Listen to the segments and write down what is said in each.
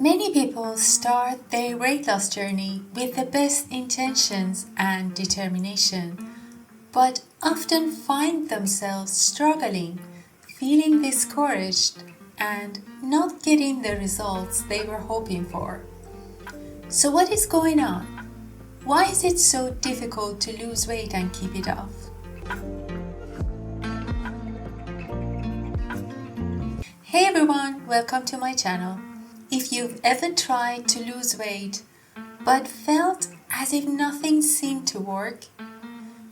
Many people start their weight loss journey with the best intentions and determination, but often find themselves struggling, feeling discouraged, and not getting the results they were hoping for. So what is going on? Why is it so difficult to lose weight and keep it off? Hey everyone, welcome to my channel. If you've ever tried to lose weight but felt as if nothing seemed to work,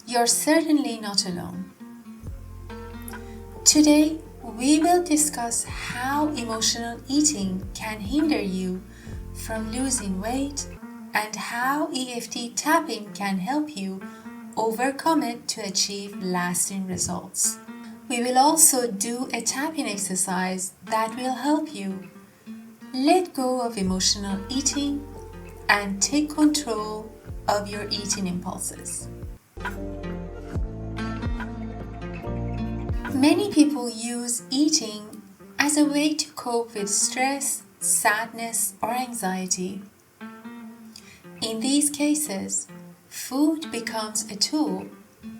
you're certainly not alone. Today, we will discuss how emotional eating can hinder you from losing weight and how EFT tapping can help you overcome it to achieve lasting results. We will also do a tapping exercise that will help you let go of emotional eating and take control of your eating impulses. Many people use eating as a way to cope with stress, sadness, or anxiety. In these cases, food becomes a tool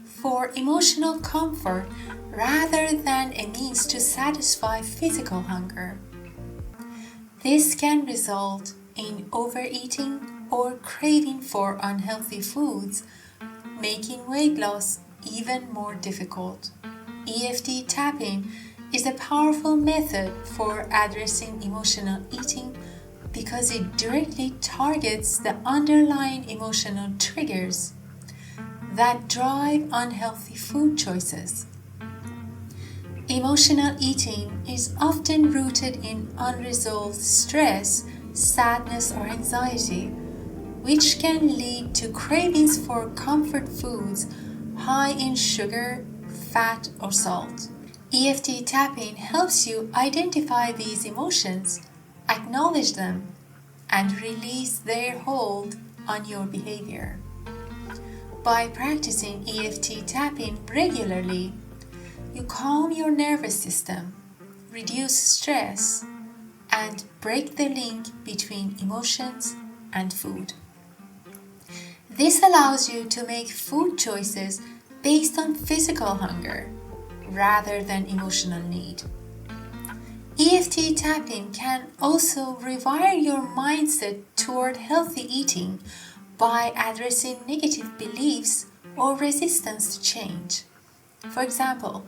for emotional comfort rather than a means to satisfy physical hunger. This can result in overeating or craving for unhealthy foods, making weight loss even more difficult. EFT tapping is a powerful method for addressing emotional eating because it directly targets the underlying emotional triggers that drive unhealthy food choices. Emotional eating is often rooted in unresolved stress, sadness, or anxiety, which can lead to cravings for comfort foods high in sugar, fat, or salt. EFT tapping helps you identify these emotions, acknowledge them, and release their hold on your behavior. By practicing EFT tapping regularly, you calm your nervous system, reduce stress, and break the link between emotions and food. This allows you to make food choices based on physical hunger rather than emotional need. EFT tapping can also rewire your mindset toward healthy eating by addressing negative beliefs or resistance to change. For example,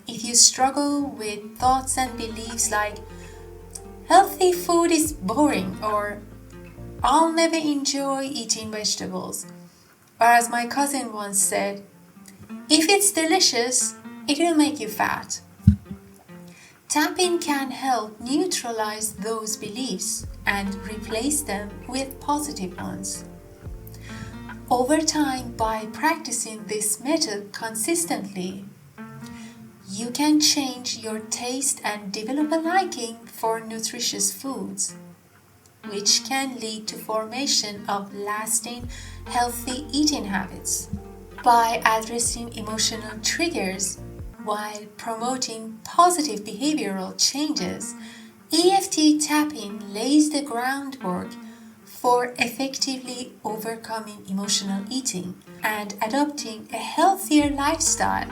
if you struggle with thoughts and beliefs like healthy food is boring or I'll never enjoy eating vegetables, or as my cousin once said, if it's delicious, it will make you fat. Tapping can help neutralize those beliefs and replace them with positive ones. Over time, by practicing this method consistently, you can change your taste and develop a liking for nutritious foods, which can lead to formation of lasting, healthy eating habits. By addressing emotional triggers while promoting positive behavioral changes, EFT tapping lays the groundwork for effectively overcoming emotional eating and adopting a healthier lifestyle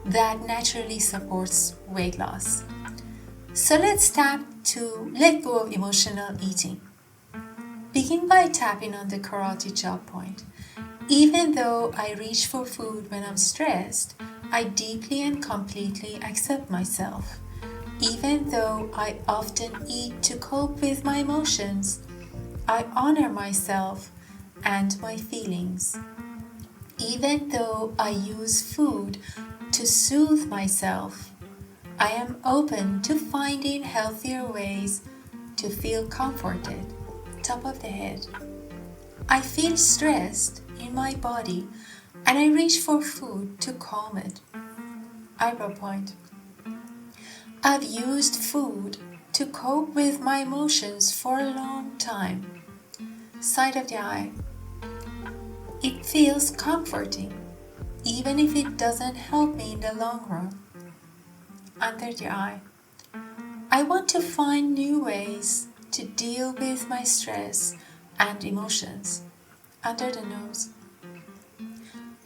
that naturally supports weight loss. So let's tap to let go of emotional eating. Begin by tapping on the carotid jaw point. Even though I reach for food when I'm stressed, I deeply and completely accept myself. Even though I often eat to cope with my emotions, I honor myself and my feelings. Even though I use food to soothe myself, I am open to finding healthier ways to feel comforted. Top of the head. I feel stressed in my body and I reach for food to calm it. Eyebrow point. I've used food to cope with my emotions for a long time. Side of the eye. It feels comforting, even if it doesn't help me in the long run. Under the eye. I want to find new ways to deal with my stress and emotions. Under the nose.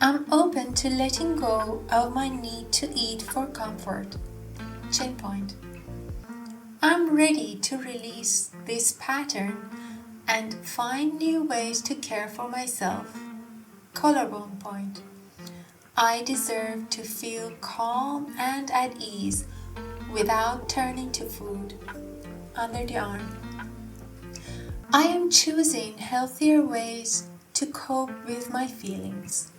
I'm open to letting go of my need to eat for comfort. Chin point. I'm ready to release this pattern and find new ways to care for myself. Collarbone point. I deserve to feel calm and at ease without turning to food. Under the arm. I am choosing healthier ways to cope with my feelings.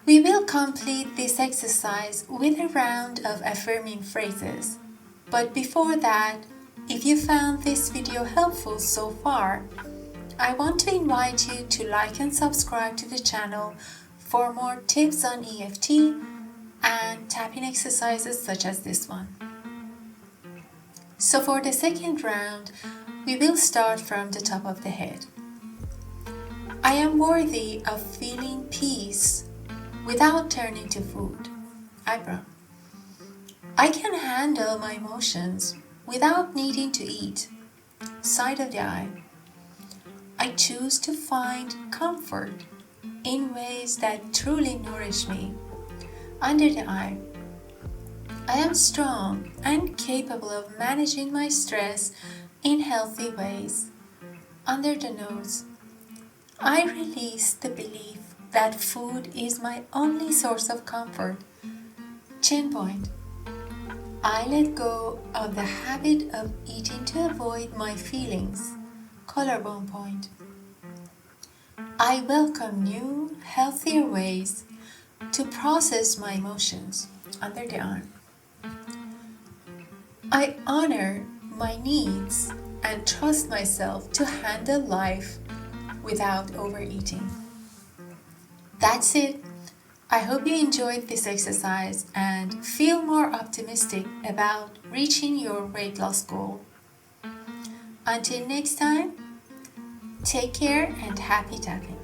We will complete this exercise with a round of affirming phrases. But before that, if you found this video helpful so far, I want to invite you to like and subscribe to the channel for more tips on EFT and tapping exercises such as this one. So for the second round, we will start from the top of the head. I am worthy of feeling peace without turning to food. Eyebrow. I can handle my emotions without needing to eat. Side of the eye. I choose to find comfort in ways that truly nourish me. Under the eye. I am strong and capable of managing my stress in healthy ways. Under the nose. I release the belief that food is my only source of comfort. Chin point. I let go of the habit of eating to avoid my feelings. Collarbone point. I welcome new, healthier ways to process my emotions. Under the arm. I honor my needs and trust myself to handle life without overeating. That's it. I hope you enjoyed this exercise and feel more optimistic about reaching your weight loss goal. Until next time, take care and happy tapping.